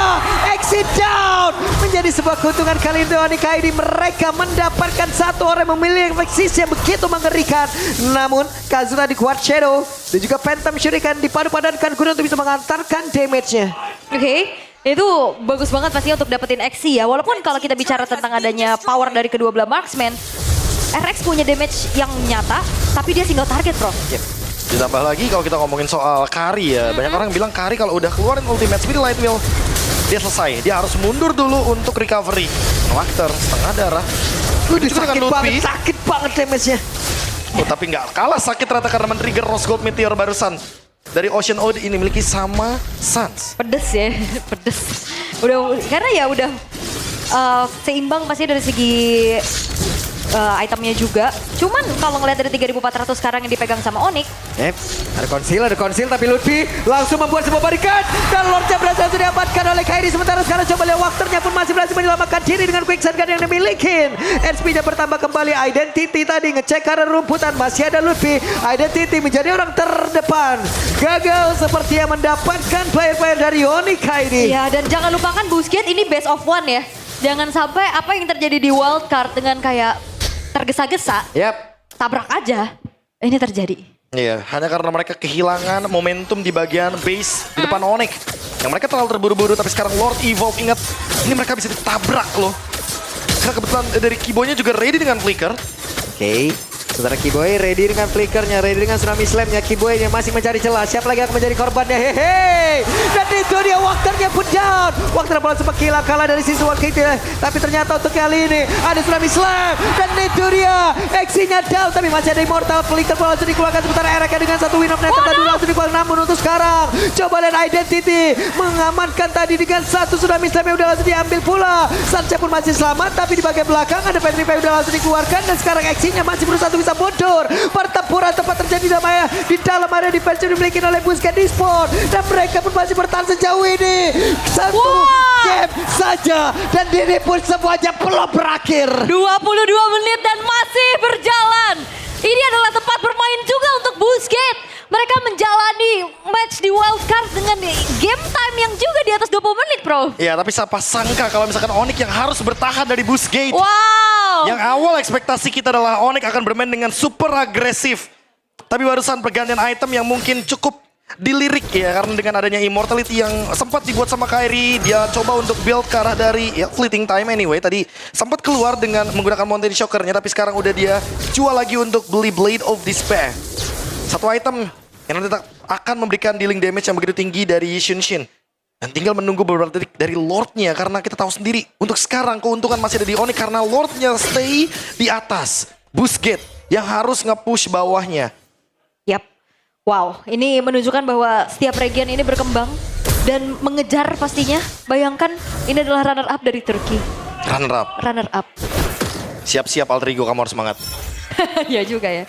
S3: exit down. Menjadi sebuah keuntungan kali ini Onyx ID. Mereka mendapatkan satu orang yang memiliki eksis yang begitu mengerikan. Namun, Kazuna di Quad Shadow dan juga Phantom Shuriken dipadu-padankan guna untuk bisa mengantarkan damage-nya.
S1: Oke, itu bagus banget pastinya untuk dapetin XC ya. Walaupun kalau kita bicara tentang adanya power dari kedua belah marksman, RX punya damage yang nyata, tapi dia single target, Bro.
S2: Ditambah lagi kalau kita ngomongin soal Kari ya. Banyak orang bilang Kari kalau udah keluarin ultimate speed light wheel, dia selesai. Dia harus mundur dulu untuk recovery. Walter setengah darah. Begitu juga dengan Lutfi.
S3: Sakit banget damage-nya.
S2: Oh, tapi nggak kalah sakit ternyata karena men-trigger Rose Gold Meteor barusan. Dari Ocean Ode ini miliki sama Sans.
S1: Pedes ya, pedes. Udah, karena ya udah seimbang pasti dari segi itemnya juga. Cuman kalau ngeliat dari 3.400 sekarang yang dipegang sama Onyx.
S3: Ada konsil tapi Lutfi langsung membuat sebuah barikat dan Lordnya berhasil diamankan oleh Kairi. Sementara sekarang coba lihat Walternya pun masih berhasil menyelamatkan diri dengan quicksand gun yang dimiliki. HP-nya bertambah kembali. Identity tadi ngecek karena rumputan masih ada Lutfi. Identity menjadi orang terdepan. Gagal seperti yang mendapatkan player-player dari Onyx ID.
S1: Iya, dan jangan lupakan Busquets ini best of one ya. Jangan sampai apa yang terjadi di wildcard dengan kayak tergesa-gesa, tabrak aja. Ini terjadi.
S2: Iya, hanya karena mereka kehilangan momentum di bagian base di depan Onyx. Yang mereka terlalu terburu-buru, tapi sekarang Lord Evolve, ingat, ini mereka bisa ditabrak loh. Karena kebetulan dari Kiboy-nya juga ready dengan flicker.
S3: Oke, sementara Kiboy ready dengan flickernya, ready dengan tsunami slamnya. Kiboy-nya masih mencari celah. Siapa lagi akan menjadi korbannya? Hehe. Dan itu dia Wakternya pun down. Wakter bola sempat hilang kalah dari sisi Wakter. Tapi ternyata untuk kali ini ada tsunami slam. Dan itu dia. Eksinya down. Tapi masih ada immortal. Flicker bola langsung dikeluarkan. Sementara Ereka dengan satu win of never tadi langsung dikeluarkan. Namun untuk sekarang. Coba lihat Identity. Mengamankan tadi dengan satu tsunami slam yang udah langsung diambil pula. Sancha pun masih selamat. Tapi di bagian belakang ada Petrified udah langsung dikeluarkan. Dan sekarang eksinya masih berusaha untuk bisa mundur. Pertempuran tempat terjadi di dalam area defense yang dimiliki oleh Busquets Esports. Dan mereka pun masih bertahan sejauh ini. Satu game saja. Dan ini pun semuanya belum berakhir.
S1: 22 menit dan masih berjalan. Ini adalah tempat bermain juga untuk Busquets. Mereka menjalani match di wildcard dengan game time yang juga di atas 20 menit, bro.
S2: Ya, tapi siapa sangka kalau misalkan Onyx yang harus bertahan dari Busquets.
S1: Wow.
S2: Yang awal ekspektasi kita adalah Onyx akan bermain dengan super agresif. Tapi barusan pergantian item yang mungkin cukup dilirik ya. Karena dengan adanya immortality yang sempat dibuat sama Kairi. Dia coba untuk build ke arah dari fleeting time anyway. Tadi sempat keluar dengan menggunakan Mountain Shockernya. Tapi sekarang udah dia jual lagi untuk beli Blade of Despair. Satu item yang nanti akan memberikan dealing damage yang begitu tinggi dari Xunshin. Dan tinggal menunggu beberapa detik dari Lordnya. Karena kita tahu sendiri untuk sekarang keuntungan masih ada di Onyx. Karena Lordnya stay di atas. Busquets yang harus nge-push bawahnya.
S1: Yap. Wow, ini menunjukkan bahwa setiap region ini berkembang dan mengejar pastinya. Bayangkan ini adalah runner up dari Turki.
S2: Runner up.
S1: Runner up.
S2: Siap-siap Alterigo, kamu harus semangat.
S1: Ya juga ya.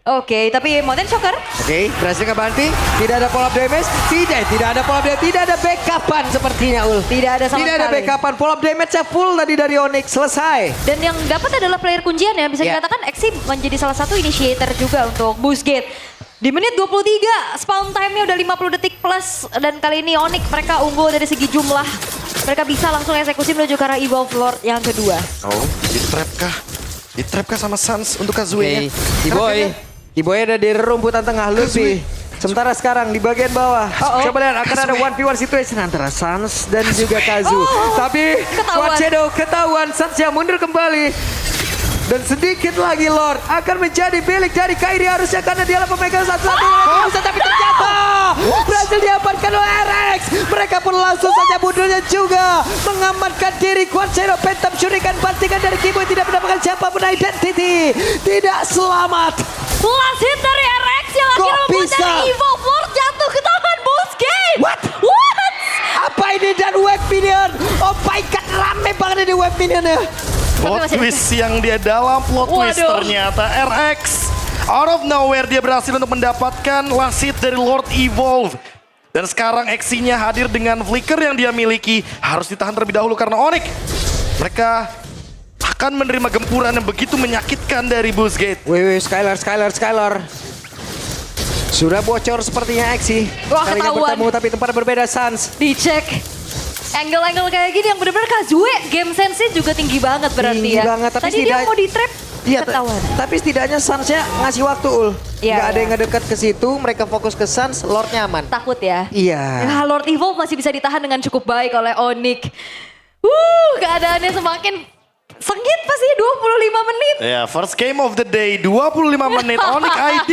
S1: Oke, tapi Mountain Shocker.
S3: Oke, berhasil ngebanti. Tidak ada follow up damage. Tidak ada follow up damage. Tidak ada backupan sepertinya, Ul.
S1: Tidak ada sama
S3: Tidak ada
S1: sekali.
S3: backupan. Follow up damage-nya full tadi dari Onyx. Selesai.
S1: Dan yang dapat adalah player kuncian ya. Bisa
S3: Ya.
S1: dikatakan Exi menjadi salah satu initiator juga untuk Busquets. Di menit 23, spawn time-nya udah 50 detik plus. Dan kali ini Onyx mereka unggul dari segi jumlah. Mereka bisa langsung eksekusi menuju ke arah Evolve Lord yang kedua.
S2: Oh, di-trap kah? Di-trap kah sama Sans untuk Kazuya-nya?
S3: Kiboy ada di rumputan tengah Luffy. Sementara sekarang di bagian bawah. Coba lihat akan ada 1v1 situation antara Sans dan juga Kazu. Tapi
S1: ketahuan.
S3: Quad Shadow ketahuan. Sans yang mundur kembali. Dan sedikit lagi Lord akan menjadi milik dari Kairi harusnya karena dialah pemegang satu-satu. Tapi ternyata berhasil diamankan oleh RX. Mereka pun langsung saja mundurnya juga. Mengamankan diri Quad Shadow Phantom Shuriken bantingan dari Kiboy tidak mendapatkan siapapun identity. Tidak selamat.
S1: Last hit dari RX yang
S3: Kok
S1: akhirnya membuat
S3: bisa?
S1: dari Evolve Lord jatuh ke tangan Busquets.
S3: What?
S1: What?
S3: Apa ini dan web minion? Oh my god, rame banget ini web minionnya.
S2: Plot
S1: masih-
S2: twist yang dia dalam plot twist
S1: Waduh.
S2: ternyata RX. Out of nowhere dia berhasil untuk mendapatkan last hit dari Lord Evolve. Dan sekarang Exinya hadir dengan flicker yang dia miliki. Harus ditahan terlebih dahulu karena Onyx. Mereka akan menerima gempuran yang begitu menyakitkan dari Busquets.
S3: Wih, Skylar. Sudah bocor sepertinya Exi.
S1: Wah,
S3: Kalinya
S1: ketahuan.
S3: bertemu tapi tempat berbeda Sans.
S1: Dicek. Angle-angle kayak gini yang benar-benar Kazuya game sense-nya juga tinggi banget berarti
S3: Tinggi
S1: ya.
S3: banget, tapi
S1: Tadi dia
S3: setidaknya-
S1: mau di-trap
S3: Iya,
S1: ketahuan.
S3: tapi setidaknya Sansnya ngasih waktu Ul.
S1: Iya,
S3: Nggak ada
S1: iya.
S3: yang ngedekat ke situ, mereka fokus ke Sans, Lord nyaman.
S1: Takut ya.
S3: Iya.
S1: Ya, Lord Evolve masih bisa ditahan dengan cukup baik oleh Onyx. Keadaannya semakin sengit pasti 25 menit.
S2: Ya, first game of the day, 25 menit Onyx ID.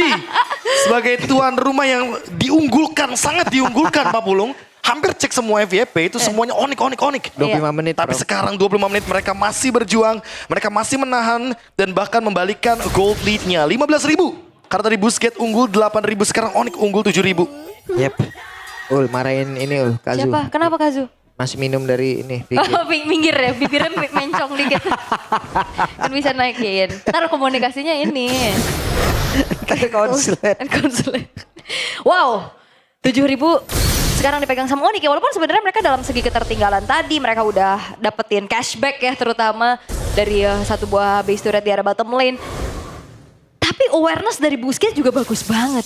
S2: Sebagai tuan rumah yang diunggulkan, sangat diunggulkan Pak Pulung. Hampir cek semua FYP itu semuanya Onyx.
S3: 25 menit.
S2: Tapi
S3: bro.
S2: sekarang 25 menit mereka masih berjuang, mereka masih menahan dan bahkan membalikan gold lead-nya 15.000. Karena tadi Busquets unggul 8.000, sekarang Onyx unggul 7.000.
S3: Yep. Ul, marahin ini Ul, Kazu.
S1: Siapa? Kenapa Kazu?
S3: Masih minum dari ini. Vicky.
S1: Minggir ya, bibirnya mencong dikit. Kan bisa naikin. Ntar komunikasinya ini.
S3: Konslet.
S1: Konsulet. Wow, 7.000 sekarang dipegang sama Onyx ya. Walaupun sebenarnya mereka dalam segi ketertinggalan tadi, mereka udah dapetin cashback ya terutama dari satu buah base turret di area bottom lane. Tapi awareness dari Busquets juga bagus banget.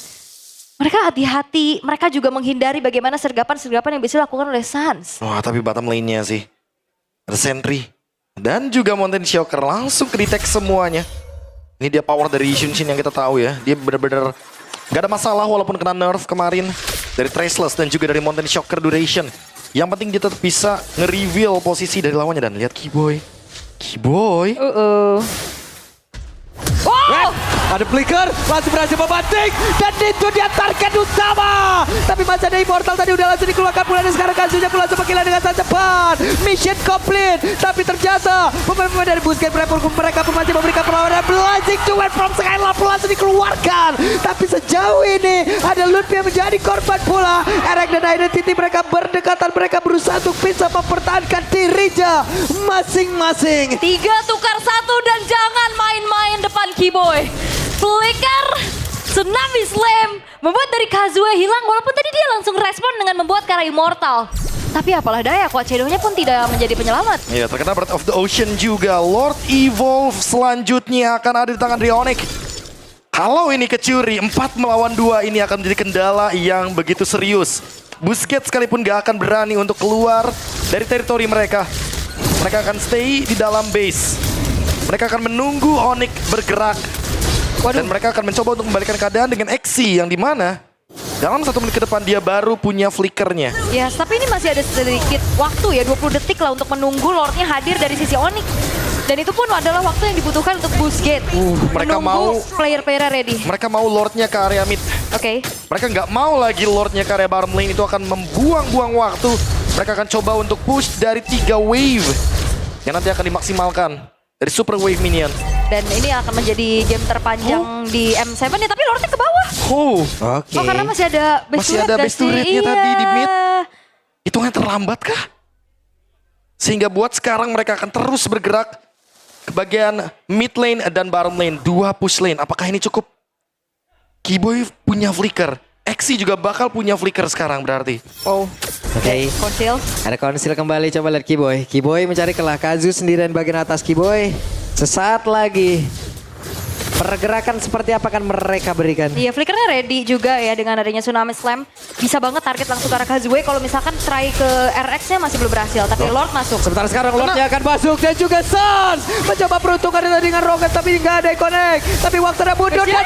S1: Mereka hati-hati, mereka juga menghindari bagaimana sergapan-sergapan yang bisa dilakukan oleh Sans.
S2: Wah, tapi bottom lane-nya sih. Ada Sentry. Dan juga Mountain Shocker langsung ke-detect semuanya. Ini dia power dari Xunshin yang kita tahu ya. Dia benar-benar gak ada masalah walaupun kena nerf kemarin. Dari Traceless dan juga dari Mountain Shocker duration. Yang penting dia tetap bisa nge-reveal posisi dari lawannya. Dan lihat Kiboy. Kiboy.
S1: Oh!
S3: Ada flicker, langsung berhasil membanting. Dan itu dia target utama. Tapi masih ada Immortal tadi udah langsung dikeluarkan pula. Dan sekarang kasusnya pula semakin dengan sangat cepat. Mission complete. Tapi ternyata pemain-pemain dari Busquets mereka pun masih memberikan perlawanan. Blazing to win from Skylar pun langsung dikeluarkan. Tapi sejauh ini ada Ludwig yang menjadi korban pula. Eric dan Identity mereka berdekatan. Mereka berusaha untuk bisa mempertahankan dirinya masing-masing.
S1: 3 tukar 1 dan jangan main-main depan Kiboy. Flicker, Tsunami Slam membuat dari Kazue hilang walaupun tadi dia langsung respon dengan membuat Kara Immortal. Tapi apalah daya, Quachedo-nya pun tidak menjadi penyelamat.
S2: Iya, terkena Breath of the Ocean juga. Lord Evolve selanjutnya akan ada di tangan Rionic. Kalau ini kecuri, 4 melawan 2 ini akan menjadi kendala yang begitu serius. Busquets sekalipun gak akan berani untuk keluar dari teritori mereka. Mereka akan stay di dalam base. Mereka akan menunggu Onyx bergerak. Dan mereka akan mencoba untuk membalikan keadaan dengan Exi yang dimana dalam 1 menit ke depan dia baru punya flickernya.
S1: Ya, tapi ini masih ada sedikit waktu ya, 20 detik lah untuk menunggu Lordnya hadir dari sisi Onyx. Dan itu pun adalah waktu yang dibutuhkan untuk Busquets.
S2: Mereka
S1: menunggu
S2: mau
S1: player-player ready.
S2: Mereka mau Lordnya ke area mid.
S1: Oke.
S2: Mereka nggak mau lagi Lordnya ke area bottom lane, itu akan membuang-buang waktu. Mereka akan coba untuk push dari 3 wave yang nanti akan dimaksimalkan dari super wave minion.
S1: Dan ini akan menjadi game terpanjang di M7 ya, tapi Lordnya ke bawah.
S3: Oke.
S1: Oh, karena masih ada base
S2: Masih
S1: turret
S2: ada
S1: gak
S2: base
S1: sih?
S2: turretnya tadi di mid.
S1: Iya.
S2: Hitungannya terlambat kah? Sehingga buat sekarang mereka akan terus bergerak ke bagian mid lane dan bottom lane. 2 push lane. Apakah ini cukup? Kiboy punya flicker. Exi juga bakal punya flicker sekarang berarti.
S1: Oh,
S3: Oke.
S1: konsil.
S3: Ada konsil kembali, coba lihat Kiboy. Kiboy mencari kelah, Kazu sendirian bagian atas Kiboy. Sesaat lagi. Pergerakan seperti apa akan mereka berikan?
S1: Iya, flickernya ready juga ya dengan adanya Tsunami Slam. Bisa banget target langsung ke arah Kazue. Kalau misalkan try ke RX-nya masih belum berhasil, tapi Lord masuk.
S3: Sementara sekarang Lordnya akan masuk dan juga Sans mencoba peruntungan dengan Rocket tapi nggak ada connect. Tapi waktunya mundur dan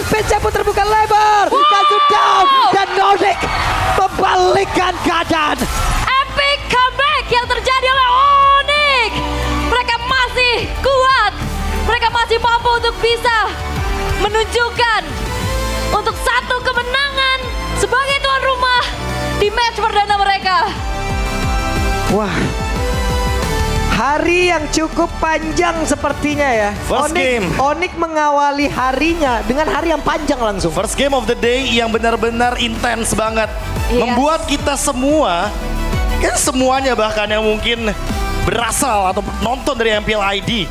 S3: Pesnya pun terbuka lebar. Kazu down dan Nordic membalikkan keadaan.
S1: Epic comeback yang terjadi oleh Onyx. Mereka masih kuat. Mereka masih mampu untuk bisa menunjukkan untuk 1 kemenangan sebagai tuan rumah di match perdana mereka.
S3: Wah, hari yang cukup panjang sepertinya ya.
S2: First game.
S3: Onyx mengawali harinya dengan hari yang panjang langsung.
S2: First game of the day yang benar-benar intens banget.
S1: Yes.
S2: Membuat kita semua, kan semuanya bahkan yang mungkin berasal atau nonton dari MPL ID.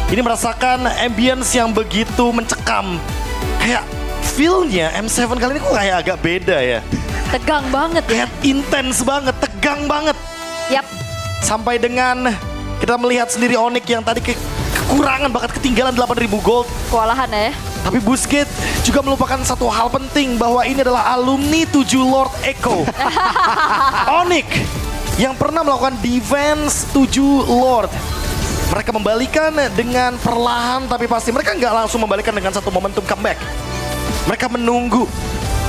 S2: Ini merasakan ambience yang begitu mencekam. Kayak feel-nya M7 kali ini kok kayak agak beda ya.
S1: Tegang banget ya.
S2: Kayak intens banget, tegang banget.
S1: Yap.
S2: Sampai dengan kita melihat sendiri Onyx yang tadi kekurangan bahkan ketinggalan 8.000 gold.
S1: Kewalahan ya.
S2: Tapi Busquets juga melupakan satu hal penting bahwa ini adalah alumni 7 Lord Echo. Onyx yang pernah melakukan defense 7 Lord. Mereka membalikan dengan perlahan tapi pasti. Mereka nggak langsung membalikan dengan satu momentum comeback. Mereka menunggu.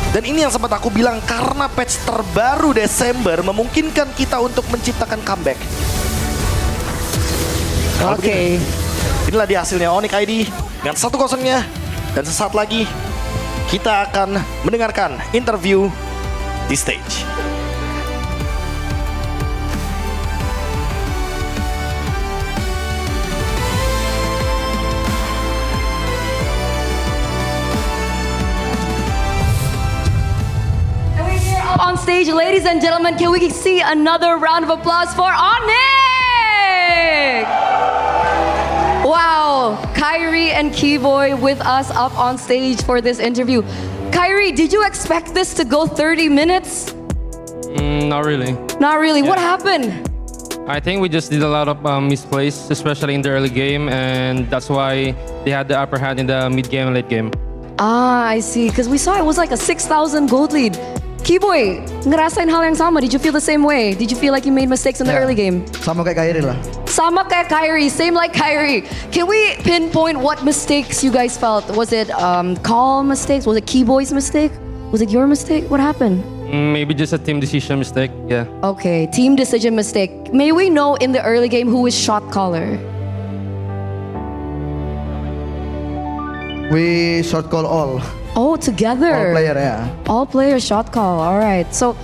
S2: Dan ini yang sempat aku bilang karena patch terbaru Desember memungkinkan kita untuk menciptakan comeback.
S3: Oke.
S2: Inilah dia hasilnya Onyx ID dengan 1-0-nya. Dan sesaat lagi kita akan mendengarkan interview di stage.
S4: On stage, ladies and gentlemen, can we see another round of applause for Onyx? Wow, Kyrie and Keyboy with us up on stage for this interview. Kyrie, did you expect this to go 30 minutes?
S5: Not really.
S4: Not really. What happened?
S5: I think we just did a lot of misplays, especially in the early game, and that's why they had the upper hand in the mid game and late game.
S4: Ah, I see. Because we saw it was like a 6,000 gold lead. Keyboy, ngerasain hal yang sama. Did you feel the same way? Did you feel like you made mistakes in the early game?
S6: Sama kayak Kyrie lah.
S4: Sama kayak Kyrie, same like Kyrie. Can we pinpoint what mistakes you guys felt? Was it call mistakes? Was it Keyboy's mistake? Was it your mistake? What happened?
S5: Maybe just a team decision mistake. Yeah.
S4: Okay, team decision mistake. May we know in the early game who is shot caller?
S6: We short call all
S4: Together.
S6: player ya.
S4: All player shot call. All right. So,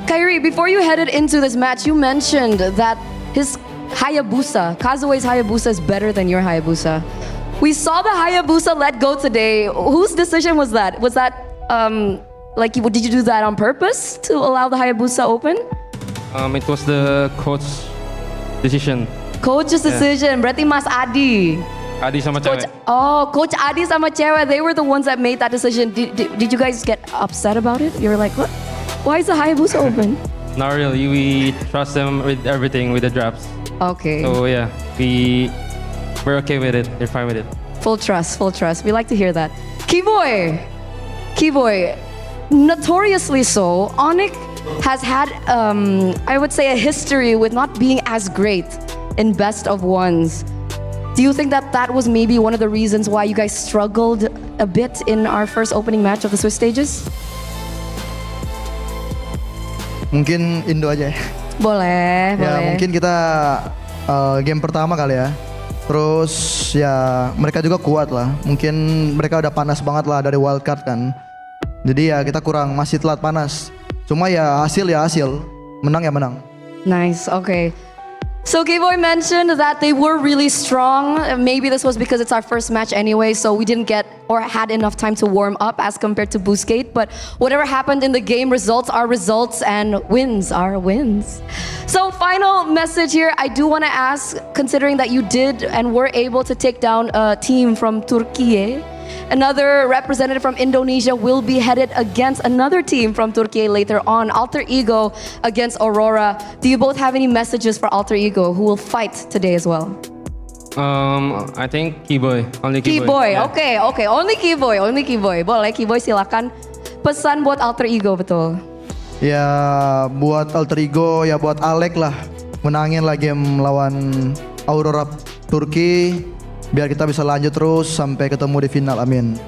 S4: Kyrie, before you headed into this match, you mentioned that his Hayabusa, Kazue's Hayabusa, is better than your Hayabusa. We saw the Hayabusa let go today. Whose decision was that? Was that did you do that on purpose to allow the Hayabusa open?
S5: It was the coach decision.
S4: Coach's decision. Berarti Mas Adi.
S5: Adi sama
S4: Coach,
S5: cewek.
S4: Coach Adi sama cewek, they were the ones that made that decision. Did you guys get upset about it? You were like, what? Why is the Hayabusa open?
S5: Not really. We trust them with everything, with the drafts.
S4: Okay.
S5: So yeah, we're okay with it. They're fine with it.
S4: Full trust, full trust. We like to hear that. Keyboy, notoriously so, Onyx has had, I would say, a history with not being as great in best of ones. Do you think that was maybe one of the reasons why you guys struggled a bit in our first opening match of the Swiss stages?
S6: Mungkin Indo aja ya.
S4: Boleh,
S6: Ya
S4: boleh.
S6: mungkin kita game pertama kali ya. Terus ya mereka juga kuat lah. Mungkin mereka udah panas banget lah dari wildcard kan. Jadi ya kita masih telat panas. Cuma ya hasil, menang ya menang.
S4: Nice, okay. So Keyboy mentioned that they were really strong. Maybe this was because it's our first match anyway, so we didn't get or had enough time to warm up as compared to Boostgate. But whatever happened in the game, results are results and wins are wins. So final message here, I do want to ask, considering that you did and were able to take down a team from Turkey, another representative from Indonesia will be headed against another team from Turkey later on, Alter Ego against Aurora. Do you both have any messages for Alter Ego who will fight today as well?
S5: I think Keyboy. Only Keyboy.
S4: Keyboy,
S5: Yeah.
S4: okay. Only Keyboy. Boleh Keyboy, silakan. Pesan buat Alter Ego, betul.
S6: Ya buat Alter Ego, ya buat Alek lah. Menangin lah game lawan Aurora Turki. Biar kita bisa lanjut terus sampai ketemu di final, amin.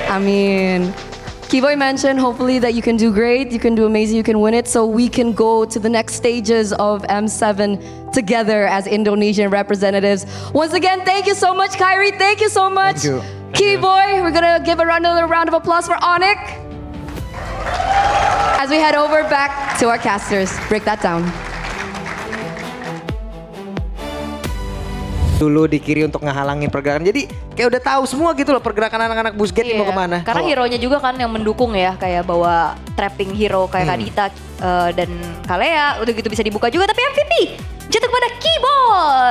S4: Amin. Keyboy mentioned hopefully that you can do great, you can do amazing, you can win it, so we can go to the next stages of M7 together as Indonesian representatives. Once again, thank you so much, Kyrie. Thank you so much.
S6: Thank you.
S4: Keyboy, we're gonna give another round of applause for Onyx. As we head over back to our casters, break that down.
S3: Dulu di kiri untuk ngehalangin pergerakan. Jadi kayak udah tahu semua gitu loh pergerakan anak-anak Boostgate mau kemana.
S1: Karena hero-nya juga kan yang mendukung ya, kayak bawa trapping hero kayak Kadita dan Kalea, udah gitu bisa dibuka juga. Tapi MVP jatuh kepada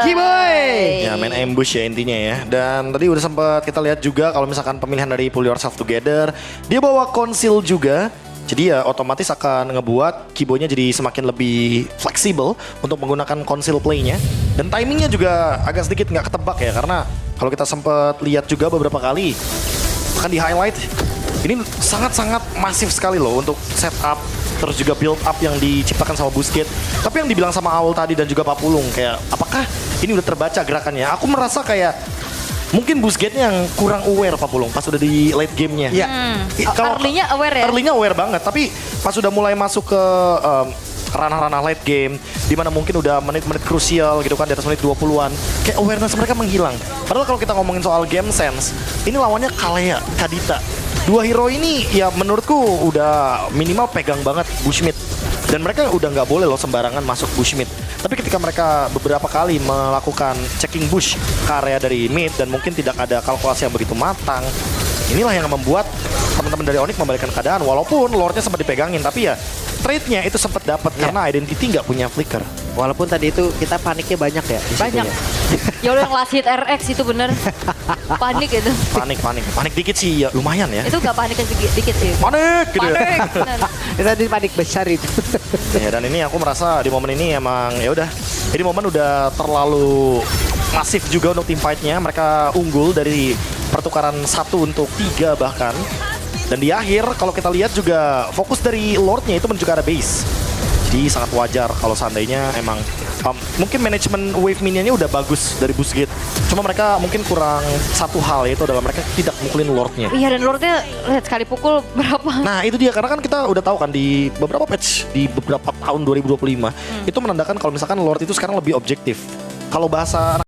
S1: Keyboy.
S2: Ya main ambush ya intinya ya. Dan tadi udah sempat kita lihat juga kalau misalkan pemilihan dari Pull Yourself Together, dia bawa conceal juga. Jadi ya otomatis akan ngebuat Keyboy-nya jadi semakin lebih fleksibel untuk menggunakan conceal play-nya. Dan timingnya juga agak sedikit nggak ketebak ya, karena kalau kita sempat lihat juga beberapa kali, bahkan di highlight, ini sangat-sangat masif sekali loh untuk setup, terus juga build up yang diciptakan sama Boostgate. Tapi yang dibilang sama Aul tadi dan juga Pak Pulung, kayak apakah ini udah terbaca gerakannya? Aku merasa kayak mungkin Boostgate-nya yang kurang aware Pak Pulung pas udah di late game-nya.
S3: Iya.
S1: Early-nya aware ya?
S2: Early-nya aware banget, tapi pas udah mulai masuk ke ranah-ranah late game, dimana mungkin udah menit-menit krusial gitu kan, di atas menit 20-an, kayak awareness mereka menghilang. Padahal kalau kita ngomongin soal game sense, ini lawannya Kalea, Kadita. Dua hero ini ya menurutku udah minimal pegang banget Bushmit. Dan mereka udah nggak boleh loh sembarangan masuk Bushmit. Tapi ketika mereka beberapa kali melakukan checking bush ke area dari mid dan mungkin tidak ada kalkulasi yang begitu matang, inilah yang membuat teman-teman dari Onyx membalikkan keadaan. Walaupun lordnya sempat dipegangin, tapi ya trade-nya itu sempat dapat karena identity nggak punya flicker.
S3: Walaupun tadi itu kita paniknya banyak ya. di situ
S1: Banyak.
S3: ya.
S1: Ya udah yang last hit RX itu bener. Panik itu.
S2: Panik dikit sih ya lumayan ya.
S1: Itu gak panik dikit sih.
S2: Panik gitu ya.
S1: Panik. bener.
S3: Kita tadi panik besar itu.
S2: Ya, dan ini aku merasa di momen ini emang ya udah. Ini momen udah terlalu masif juga untuk tim fight-nya. Mereka unggul dari pertukaran 1 untuk 3 bahkan. Dan di akhir kalau kita lihat juga fokus dari Lord-nya itu menuju ke arah base. Jadi sangat wajar kalau seandainya emang mungkin manajemen wave minionnya udah bagus dari Boostgate. Cuma mereka mungkin kurang satu hal, yaitu adalah mereka tidak mukulin Lordnya.
S1: Iya, dan Lordnya lihat sekali pukul berapa.
S2: Nah itu dia, karena kan kita udah tahu kan di beberapa patch di beberapa tahun 2025 itu menandakan kalau misalkan Lord itu sekarang lebih objektif. Kalau bahasa